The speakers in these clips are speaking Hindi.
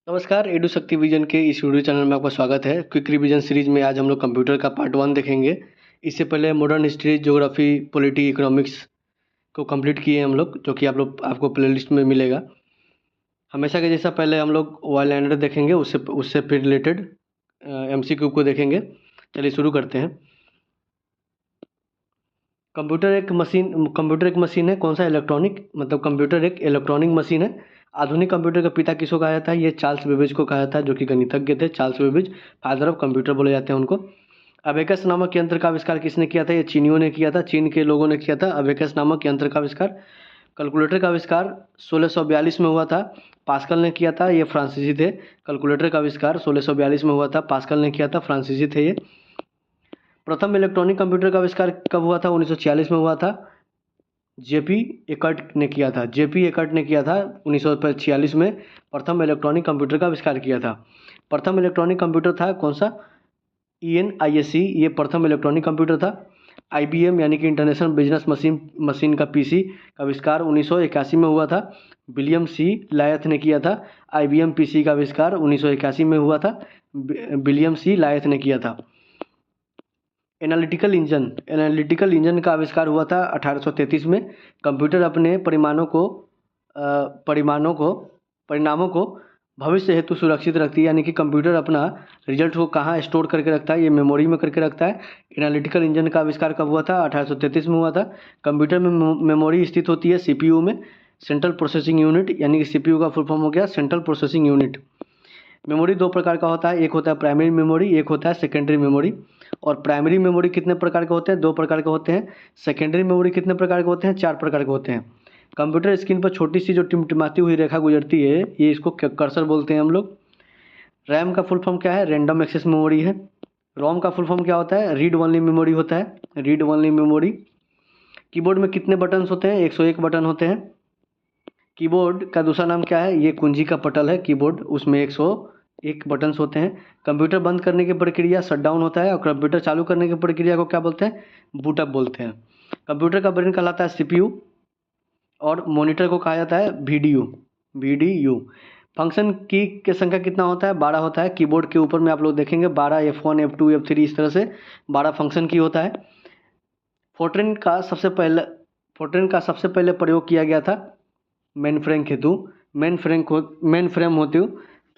नमस्कार, एडू शक्ति विजन के इस वीडियो चैनल में आपका स्वागत है। क्विक रिवीजन सीरीज में आज हम लोग कंप्यूटर का पार्ट 1 देखेंगे। इससे पहले modern history, geography, polity, economics को कंप्लीट किए हम लोग, जो कि आपको प्लेलिस्ट में मिलेगा। हमेशा के जैसा पहले हम लोग वाइलैंडर देखेंगे, उससे उससे फिर रिलेटेड एमसीक्यू को देखेंगे। चलिए शुरू करते हैं। कंप्यूटर एक मशीन है। कौन सा? इलेक्ट्रॉनिक, मतलब कंप्यूटर एक इलेक्ट्रॉनिक मशीन है। आधुनिक कंप्यूटर का पिता किसको कहा जाता है? ये चार्ल्स बेबेज को कहा जाता है, जो कि गणितज्ञ थे। Charles Babbage, father of computer बोले जाते हैं उनको। अबेकस नामक यंत्र का आविष्कार किसने किया था? ये चीनियों ने किया था, चीन के लोगों ने किया था अबेकस नामक यंत्र का आविष्कार। कैलकुलेटर का आविष्कार 1642 में हुआ था, पास्कल ने किया था, ये फ्रांसीसी थे। कैलकुलेटर का आविष्कार 1642 में हुआ था, पास्कल ने किया था, फ्रांसीसी थे ये। प्रथम इलेक्ट्रॉनिक कंप्यूटर का आविष्कार कब हुआ था? 1946 में हुआ था, जेपी एकर्ट ने किया था। जेपी एकर्ट ने किया था 1946 में प्रथम इलेक्ट्रॉनिक कंप्यूटर का आविष्कार किया था। प्रथम इलेक्ट्रॉनिक कंप्यूटर था कौन सा? ENIAC, ये प्रथम इलेक्ट्रॉनिक कंप्यूटर था। IBM यानी कि इंटरनेशनल बिजनेस मशीन का PC का आविष्कार 1981 में हुआ था, विलियम सी लायथ ने किया था। IBM PC का आविष्कार 1981 में हुआ था, विलियम सी लायथ ने किया था। एनालिटिकल इंजन का आविष्कार हुआ था 1833 में। कंप्यूटर अपने परिणामों को भविष्य हेतु सुरक्षित रखती है, यानी कि कंप्यूटर अपना रिजल्ट को कहाँ स्टोर करके रखता है? ये मेमोरी में करके रखता है। एनालिटिकल इंजन का आविष्कार कब हुआ था? 1833 में हुआ था। कंप्यूटर में मेमोरी स्थित होती है CPU में, सेंट्रल प्रोसेसिंग यूनिट, यानी कि CPU का फुल फॉर्म हो गया सेंट्रल प्रोसेसिंग यूनिट। मेमोरी दो प्रकार का होता है, एक होता है प्राइमरी मेमोरी, एक होता है सेकेंडरी मेमोरी। और प्राइमरी मेमोरी कितने प्रकार के होते हैं? 2 प्रकार के होते हैं। सेकेंडरी मेमोरी कितने प्रकार के होते हैं? 4 प्रकार के होते हैं। कंप्यूटर स्क्रीन पर छोटी सी जो टिमटिमाती हुई रेखा गुजरती है, ये इसको कर्सर बोलते हैं हम लोग। रैम का फुल फॉर्म क्या है? रैंडम एक्सेस मेमोरी है। रोम का फुल फॉर्म क्या होता है? रीड ओनली मेमोरी होता है, रीड ओनली मेमोरी। कीबोर्ड में कितने बटन्स होते हैं? 101 बटन होते हैं। कीबोर्ड का दूसरा नाम क्या है? ये कुंजी का पटल है कीबोर्ड, उसमें 101 बटन्स होते हैं। कंप्यूटर बंद करने की प्रक्रिया शटडाउन होता है, और कंप्यूटर चालू करने की प्रक्रिया को क्या बोलते हैं? बूटअप बोलते हैं। कंप्यूटर का ब्रेन कहलाता है CPU, और मॉनिटर को कहा जाता है VDU। फंक्शन की संख्या कितना होता है? 12 होता है। कीबोर्ड के ऊपर में आप लोग देखेंगे 12, F1 F2 F3 इस तरह से 12 फंक्शन की होता है। फोर्ट्रेन का सबसे पहले प्रयोग किया गया था मेन फ्रेम हेतु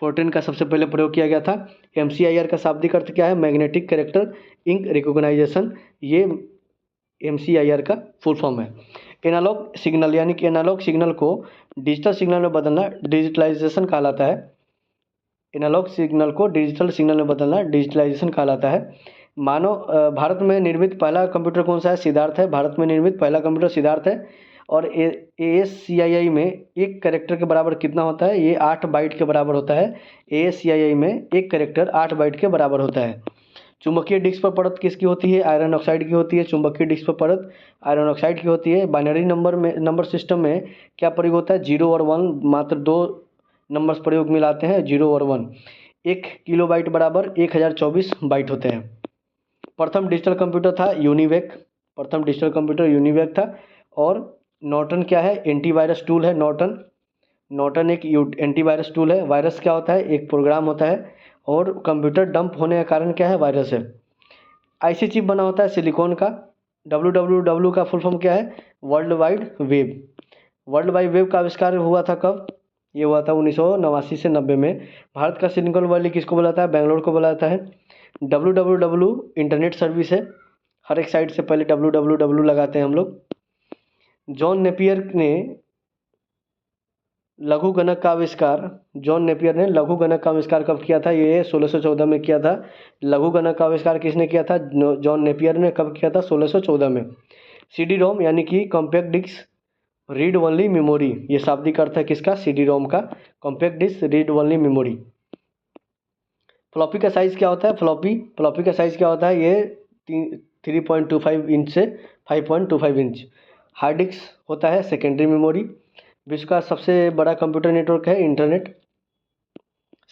फोर्ट्रेन का सबसे पहले प्रयोग किया गया था। MCIR का शाब्दिक अर्थ क्या है? मैग्नेटिक कैरेक्टर इंक रिकॉग्नाइजेशन, ये MCIR का फुल फॉर्म है। एनालॉग सिग्नल, यानी कि एनालॉग सिग्नल को डिजिटल सिग्नल में बदलना डिजिटलाइजेशन कहलाता है। एनालॉग सिग्नल को डिजिटल सिग्नल में बदलना डिजिटलाइजेशन कहलाता है। भारत में निर्मित पहला कंप्यूटर कौन सा है? सिद्धार्थ है। भारत में निर्मित पहला कंप्यूटर सिद्धार्थ है। और ASCII में एक कैरेक्टर के बराबर कितना होता है? ये 8 बाइट के बराबर होता है। ASCII में एक कैरेक्टर 8 बाइट के बराबर होता है। चुंबकीय डिस्क पर परत किसकी होती है? आयरन ऑक्साइड की होती है। चुंबकीय डिस्क पर परत आयरन ऑक्साइड की होती है। बाइनरी नंबर सिस्टम में क्या प्रयोग होता है? 0 और 1, मात्र 2 नंबर्स प्रयोग में लाते हैं, 0 और 1। 1 किलोबाइट बराबर 1024 बाइट होते हैं। प्रथम डिजिटल कंप्यूटर था यूनिवेक, प्रथम डिजिटल कंप्यूटर यूनिवेक था। और नॉर्टन क्या है? एंटीवायरस टूल है नॉर्टन एक एंटीवायरस टूल है। वायरस क्या होता है? एक प्रोग्राम होता है। और कंप्यूटर डंप होने का कारण क्या है? वायरस है। IC चिप बना होता है सिलिकॉन का। WWW का फुल फॉर्म क्या है? World wide web. World wide web का आविष्कार हुआ था कब? ये हुआ था 1989 से 90 में। भारत का सिलिकॉन वैली किसको बुलाता है? बेंगलोर को बुलाता है। WWW इंटरनेट सर्विस है। हर एक साइट से पहले WWW लगाते हैं हम लोग। जॉन नेपियर ने लघु गणक का आविष्कार कब किया था? ये 1614 में किया था। लघु गणक का आविष्कार किसने किया था? जॉन नेपियर ने। कब किया था? 1614 में। CD-ROM यानी कि compact disc read only memory, ये शाब्दिक अर्थ है किसका? CD-ROM का, compact disc read only memory. Floppy का साइज़ क्या होता है? फ्लॉपी का साइज़ क्या होता है? ये 3.25 इंच से 5.25 इंच। हार्ड डिस्क होता है सेकेंडरी मेमोरी। विश्व का सबसे बड़ा कंप्यूटर नेटवर्क है इंटरनेट।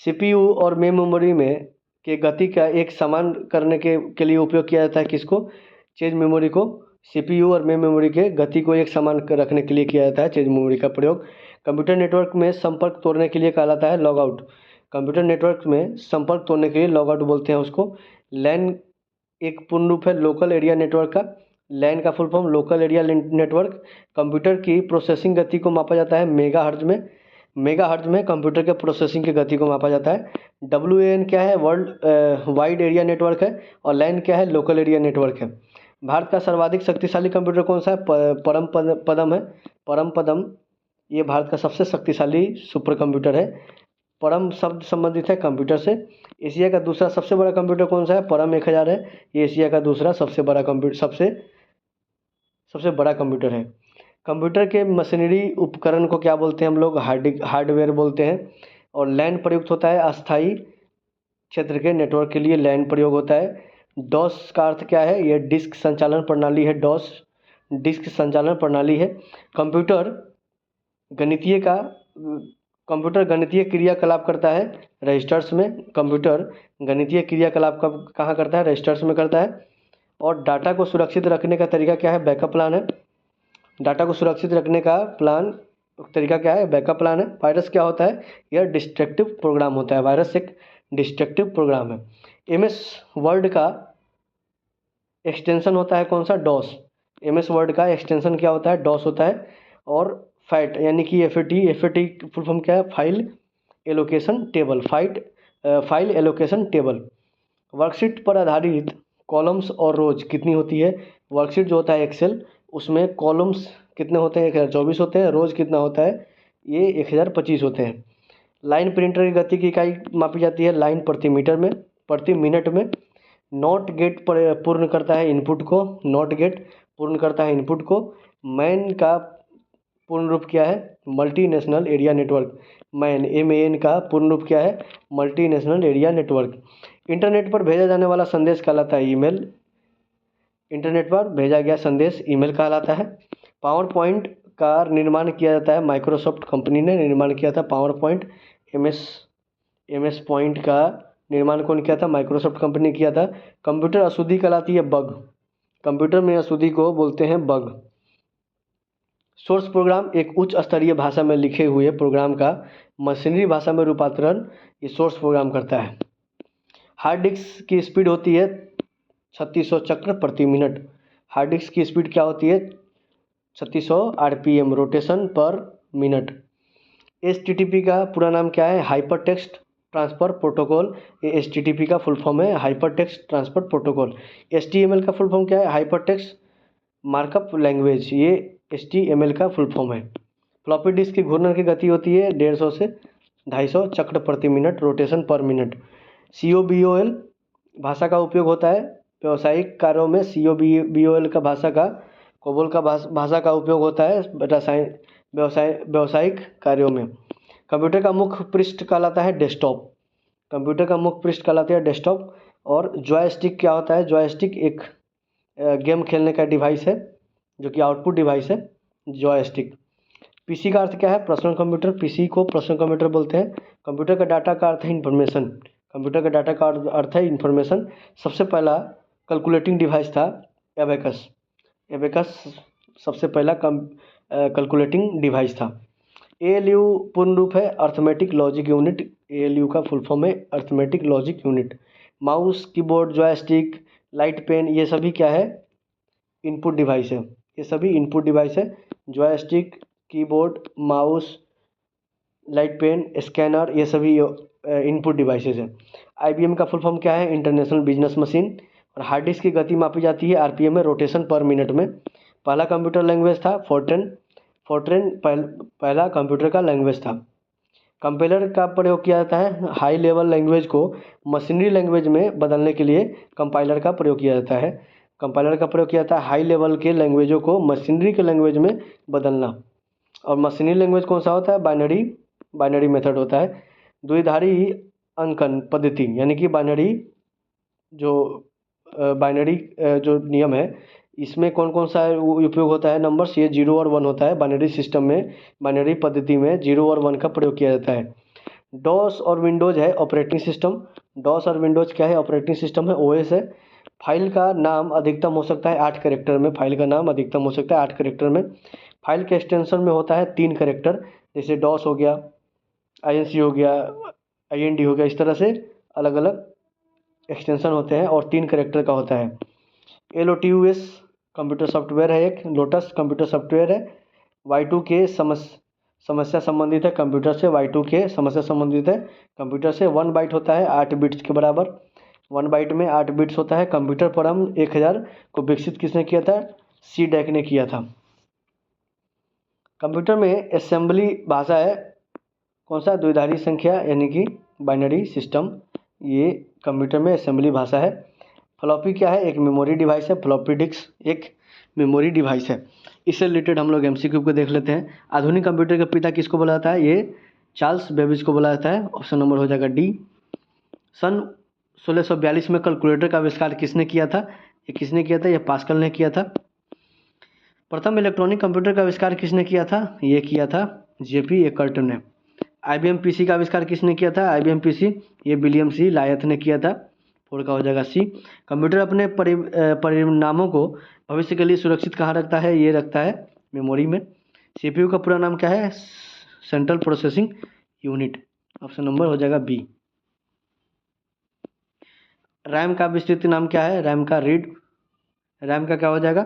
CPU और मेन मेमोरी में के गति का एक समान करने के लिए उपयोग किया जाता है किसको? चेंज मेमोरी को। CPU और मेन मेमोरी के गति को एक समान रखने के लिए किया जाता है चेंज मेमोरी का प्रयोग। कंप्यूटर नेटवर्क में संपर्क तोड़ने के लिए कहलाता है लॉग आउट। कंप्यूटर नेटवर्क में संपर्क तोड़ने के लिए लॉग आउट बोलते हैं उसको। लैन एक पूर्ण रूप है लोकल एरिया नेटवर्क का। लैन का full form local area network. Computer की प्रोसेसिंग गति को मापा जाता है मेगाहर्ट्ज में। मेगाहर्ट्ज में कंप्यूटर के प्रोसेसिंग की गति को मापा जाता है। WAN क्या है, वर्ल्ड वाइड एरिया नेटवर्क है। और लैन क्या है, लोकल एरिया नेटवर्क है। भारत का सर्वाधिक शक्तिशाली कंप्यूटर कौन सा है, पदम है। पदम ये भारत का सबसे शक्तिशाली सुपर कंप्यूटर है। परम शब्द संबंधित है कंप्यूटर से। एशिया का दूसरा सबसे बड़ा कंप्यूटर कौन सा है, परम 1000 है। ये एशिया का दूसरा सबसे बड़ा कंप्यूटर सबसे बड़ा कंप्यूटर है। कंप्यूटर के मशीनरी उपकरण को क्या बोलते हैं हम लोग, हार्डवेयर बोलते हैं। और लैन प्रयुक्त होता है अस्थायी क्षेत्र के नेटवर्क के लिए लैन प्रयोग होता है। डॉस का अर्थ क्या है, यह डिस्क संचालन प्रणाली है। डॉस डिस्क संचालन प्रणाली है। कंप्यूटर गणितीय का कंप्यूटर गणितीय क्रियाकलाप करता है रजिस्टर्स में। कंप्यूटर गणितीय क्रियाकलाप कहाँ करता है, रजिस्टर्स में करता है। और डाटा को सुरक्षित रखने का तरीका क्या है, बैकअप प्लान है। डाटा को सुरक्षित रखने का तरीका क्या है, बैकअप प्लान है। वायरस क्या होता है, यह डिस्ट्रक्टिव प्रोग्राम होता है। वायरस एक डिस्ट्रक्टिव प्रोग्राम है। MS वर्ड का एक्सटेंशन होता है कौन सा, डॉस। MS वर्ड का एक्सटेंशन क्या होता है, डॉस होता है। और फैट यानी कि FAT फुल फॉर्म क्या है, file allocation table. File allocation table. Worksheet पर आधारित कॉलम्स और रोज कितनी होती है। वर्कशीट जो होता है एक्सेल, उसमें कॉलम्स कितने होते हैं, 1024 होते हैं। रोज कितना होता है, ये 1025 होते हैं। लाइन प्रिंटर की गति की इकाई मापी जाती है लाइन प्रति मिनट में। नॉट गेट पूर्ण करता है इनपुट को। नॉट गेट पूर्ण करता है इनपुट को। मैन का पूर्ण रूप क्या है, multinational area network. Man MAN का पूर्ण रूप क्या है, मल्टीनेशनल एरिया नेटवर्क। इंटरनेट पर भेजा जाने वाला संदेश कहलाता है ईमेल। इंटरनेट पर भेजा गया संदेश ईमेल कहलाता है। पावर पॉइंट का निर्माण किया जाता है, माइक्रोसॉफ्ट कंपनी ने निर्माण किया था पावर पॉइंट। MS पॉइंट का निर्माण कौन किया था, माइक्रोसॉफ्ट कंपनी ने किया था। कंप्यूटर अशुद्धि कहलाती है बग। कंप्यूटर में अशुद्धि को बोलते हैं बग। सोर्स प्रोग्राम एक उच्च स्तरीय भाषा में लिखे हुए प्रोग्राम का मशीनरी भाषा में रूपांतरण ये सोर्स प्रोग्राम करता है। हार्ड डिस्क की स्पीड होती है 3600 चक्र प्रति मिनट। हार्ड डिस्क की स्पीड क्या होती है, 3600 RPM रोटेशन पर मिनट। HTTP का पूरा नाम क्या है, हाइपर टेक्स्ट ट्रांसफ़र प्रोटोकॉल। ये HTTP का फुल फॉर्म है, hyper text transfer protocol. HTML का फुल फॉर्म क्या है, हाइपर टेक्स्ट मार्कअप लैंग्वेज। ये HTML का फुल फॉर्म है। फ्लॉपी डिस्क की घूर्णन की गति होती है 150 से 250 चक्र प्रति मिनट रोटेशन पर मिनट। COBOL भाषा का उपयोग होता है व्यावसायिक कार्यों में। COBOL का भाषा का उपयोग होता है व्यावसायिक कार्यों में। कंप्यूटर का मुख्य पृष्ठ कहलाता है डेस्कटॉप। कंप्यूटर का मुख्य पृष्ठ कहलाता है डेस्कटॉप। और जॉयस्टिक क्या होता है, जॉयस्टिक एक गेम खेलने का डिवाइस है जो कि आउटपुट डिवाइस है जॉयस्टिक। PC का अर्थ क्या है, पर्सनल कंप्यूटर। PC को पर्सनल कंप्यूटर बोलते हैं। कंप्यूटर का डाटा का अर्थ है इन्फॉर्मेशन। कंप्यूटर का डाटा का अर्थ है इन्फॉर्मेशन। सबसे पहला कैलकुलेटिंग डिवाइस था एबेकस। एबेकस सबसे पहला कैलकुलेटिंग डिवाइस था। ALU पूर्ण रूप है अर्थमेटिक लॉजिक यूनिट। ALU का फुल फॉर्म है arithmetic logic unit. Mouse, keyboard, joystick, light pen ये सभी क्या है, इनपुट डिवाइस है। ये सभी इनपुट डिवाइस है। Joystick, keyboard, mouse, light pen, scanner ये सभी इनपुट डिवाइसेस हैं। IBM का फुल फॉर्म क्या है, इंटरनेशनल बिजनेस मशीन। और हार्ड डिस्क की गति मापी जाती है RPM में, रोटेशन पर मिनट में। पहला कंप्यूटर लैंग्वेज था फोर्ट्रेन पहला कंप्यूटर का लैंग्वेज था। कंपाइलर का प्रयोग किया जाता है हाई लेवल लैंग्वेज को मशीनरी लैंग्वेज में बदलने के लिए। कंपाइलर का प्रयोग किया जाता है। कंपाइलर का प्रयोग किया जाता है हाई लेवल के लैंग्वेजों को मशीनरी के लैंग्वेज में बदलना। और मशीनरी लैंग्वेज कौन सा होता है, बाइनरी मेथड होता है। द्विधारी अंकन पद्धति यानी कि बाइनरी जो नियम है इसमें कौन कौन सा उपयोग होता है, नंबर्स ये 0 और 1 होता है। बाइनरी सिस्टम में, बाइनरी पद्धति में 0 और 1 का प्रयोग किया जाता है। डॉस और विंडोज़ है ऑपरेटिंग सिस्टम। डॉस और विंडोज़ क्या है, ऑपरेटिंग सिस्टम है, OS है। फाइल का नाम अधिकतम हो सकता है 8 कैरेक्टर में। फाइल का नाम अधिकतम हो सकता है 8 कैरेक्टर में। फाइल के एक्सटेंशन में होता है 3 कैरेक्टर, जैसे डॉस हो गया, INC हो गया, IND हो गया। इस तरह से अलग अलग एक्सटेंशन होते हैं और 3 कैरेक्टर का होता है। LOTUS कंप्यूटर सॉफ्टवेयर है, एक लोटस कंप्यूटर सॉफ्टवेयर है। Y2K समस्या संबंधित है कंप्यूटर से, Y2K समस्या संबंधित है कंप्यूटर से। 1 बाइट होता है 8 बिट्स के बराबर, 1 बाइट में 8 बिट्स होता है। कंप्यूटर परम 1000 को विकसित किसने किया था? CDEC ने किया था। कंप्यूटर में असेंबली भाषा है कौन सा? द्विआधारी संख्या यानी कि बाइनरी सिस्टम, ये कंप्यूटर में असेंबली भाषा है। फ्लॉपी क्या है? एक मेमोरी डिवाइस है। फ्लॉपी डिस्क एक मेमोरी डिवाइस है। इससे रिलेटेड हम लोग MCQ को देख लेते हैं। आधुनिक कंप्यूटर का पिता किसको बोला जाता है? ये चार्ल्स बेबेज को बोला जाता है। ऑप्शन नंबर हो जाएगा डी। सन 1642 में कैलकुलेटर का आविष्कार किसने किया था? ये किसने किया था? ये पास्कल ने किया था। प्रथम इलेक्ट्रॉनिक कंप्यूटर का आविष्कार किसने किया था? ये किया था JP एकर्टन ने। IBM PC का आविष्कार किसने किया था? IBM PC ये विलियम C लायथ ने किया था। 4 का हो जाएगा C। कंप्यूटर अपने परिणामों को भविष्य के लिए सुरक्षित कहाँ रखता है? ये रखता है मेमोरी में। CPU का पूरा नाम क्या है? Central processing unit. Option number हो जाएगा B। रैम का विस्तृत नाम क्या है? रैम का क्या हो जाएगा?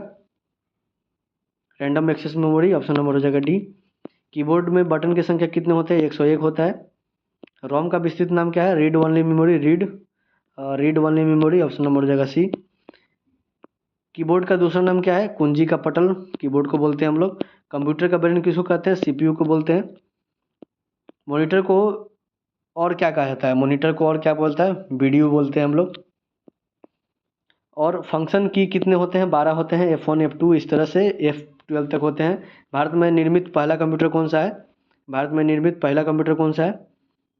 Random access memory. Option number हो जाएगा D। कीबोर्ड में बटन की संख्या कितने होते हैं? 101 होता है। रोम का विस्तृत नाम क्या है? Read only memory. Option number हो जाएगा C। कीबोर्ड का दूसरा नाम क्या है? कुंजी का पटल कीबोर्ड को बोलते हैं हम लोग। कंप्यूटर का ब्रेन किसको कहते हैं? CPU को बोलते हैं। मॉनिटर को और क्या कहा जाता है? मॉनिटर को और क्या बोलता है? BDU बोलते हैं हम लोग। और फंक्शन की कितने होते हैं? 12 होते हैं। F1 F2 इस तरह से F12 तक होते हैं। भारत में निर्मित पहला कंप्यूटर कौन सा है?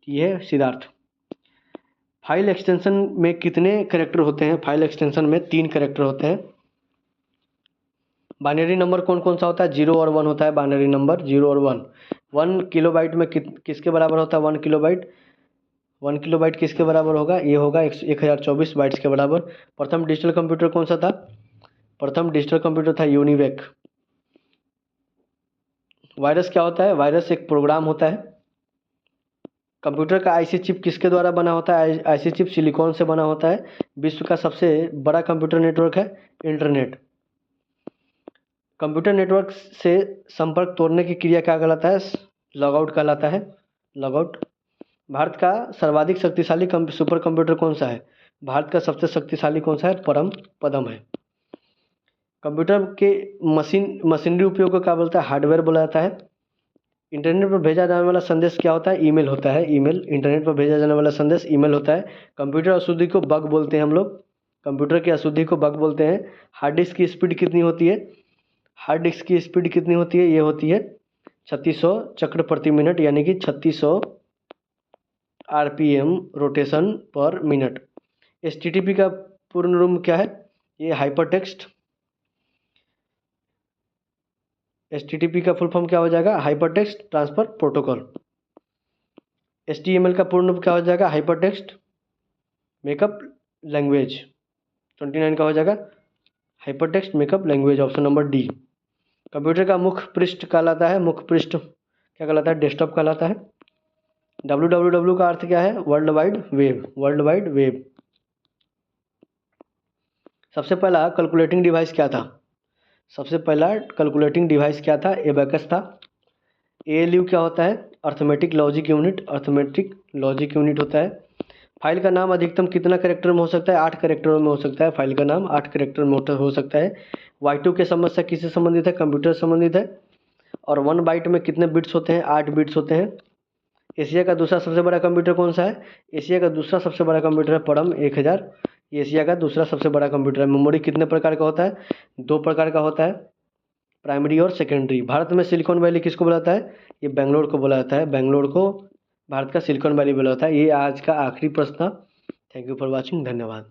ये है सिद्धार्थ। फाइल एक्सटेंशन में कितने कैरेक्टर होते हैं? फाइल एक्सटेंशन में 3 कैरेक्टर होते हैं। बाइनरी नंबर कौन कौन सा होता है? 0 और 1 होता है। बाइनरी नंबर 0 और 1। 1 किलोबाइट में किसके बराबर होता है? 1 किलोबाइट किसके बराबर होगा? ये होगा 1024 बाइट्स के बराबर। प्रथम डिजिटल कंप्यूटर कौन सा था? प्रथम डिजिटल कंप्यूटर था यूनिवेक। वायरस क्या होता है? वायरस एक प्रोग्राम होता है। कंप्यूटर का IC चिप किसके द्वारा बना होता है? IC चिप सिलिकॉन से बना होता है। विश्व का सबसे बड़ा कंप्यूटर नेटवर्क है इंटरनेट। कंप्यूटर नेटवर्क से संपर्क तोड़ने की क्रिया क्या कहलाता है? लॉगआउट कहलाता है। लॉगआउट। भारत का सर्वाधिक शक्तिशाली सुपर कंप्यूटर कौन सा है? भारत का सबसे शक्तिशाली कौन सा है? पदम है। कंप्यूटर के मशीनरी उपयोग को क्या बोलता है? हार्डवेयर बोला जाता है। इंटरनेट पर भेजा जाने वाला संदेश क्या होता है? ईमेल होता है। ईमेल। इंटरनेट पर भेजा जाने वाला संदेश ईमेल होता है। कंप्यूटर अशुद्धि को बग बोलते हैं हम लोग। कंप्यूटर की अशुद्धि को बग बोलते हैं। हार्ड डिस्क की स्पीड कितनी होती है? ये होती है 3600 चक्र प्रति मिनट यानी कि 3600 RPM रोटेशन पर मिनट। HTTP का पूर्ण रूप क्या है? ये हाइपरटेक्स्ट। HTTP का फुल फॉर्म क्या हो जाएगा? Hypertext transfer protocol. HTML का पूर्ण रूप क्या हो जाएगा? Hypertext makeup language. 29 का हो जाएगा hypertext makeup language. Option number D। Computer का मुख्य पृष्ठ कहलाता है? मुख्य पृष्ठ क्या कहलाता है? डेस्कटॉप कहलाता है। www का अर्थ क्या है? World wide web. सबसे पहला कैलकुलेटिंग डिवाइस क्या था? एबेकस था। ALU क्या होता है? अर्थमेटिक लॉजिक यूनिट होता है। फाइल का नाम अधिकतम कितना कैरेक्टर में हो सकता है? 8 कैरेक्टरों में हो सकता है। फाइल का नाम 8 कैरेक्टर में हो सकता है। Y2K समस्या किससे संबंधित है? कंप्यूटर से संबंधित है। और 1 बाइट में कितने बिट्स होते हैं? 8 बिट्स होते हैं। एशिया का दूसरा सबसे बड़ा कंप्यूटर कौन सा है? एशिया का दूसरा सबसे बड़ा कंप्यूटर है परम 1000। ये एशिया का दूसरा सबसे बड़ा कंप्यूटर है। मेमोरी कितने प्रकार का होता है? 2 प्रकार का होता है, प्राइमरी और सेकेंडरी। भारत में सिलिकॉन वैली किसको बुलाता है? ये बेंगलोर को बुलाता है। बेंगलोर को भारत का सिलिकॉन वैली बोला जाता है। ये आज का आखिरी प्रश्न था। Thank you for watching. धन्यवाद।